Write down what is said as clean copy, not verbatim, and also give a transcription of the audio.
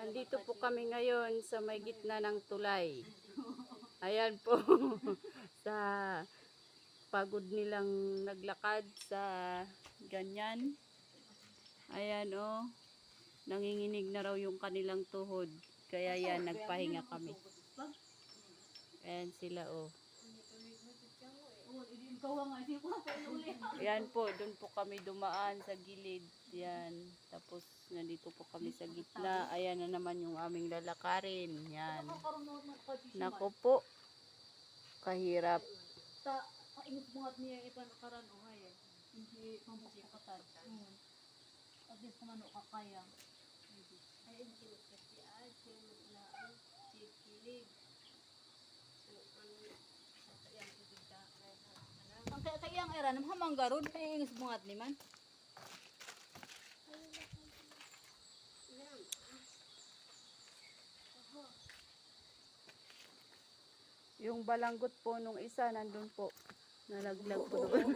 Nandito po kami ngayon sa may gitna ng tulay. Ayan po. Sa pagod nilang naglakad sa ganyan. Ayan oh. Nanginginig na raw yung kanilang tuhod. Kaya yan, nagpahinga kami. Ayan sila oh. Ayan po, doon po kami dumaan sa gilid. Yan. Tapos, nandito po kami sa gitna. Ayan na naman yung aming lalakarin. Yan. Nako po. Kahirap. Ta ingot bungat niya ipanakaran o hay. Hindi pamukatan. At least kung ano kakaya. Ay hindi kasi ate maglaan kikilig. Ang kaya ang era nam hamang garod ay ingos bungat ni man. Yung balanggot po nung isa, nandun po. Nalaglag po doon.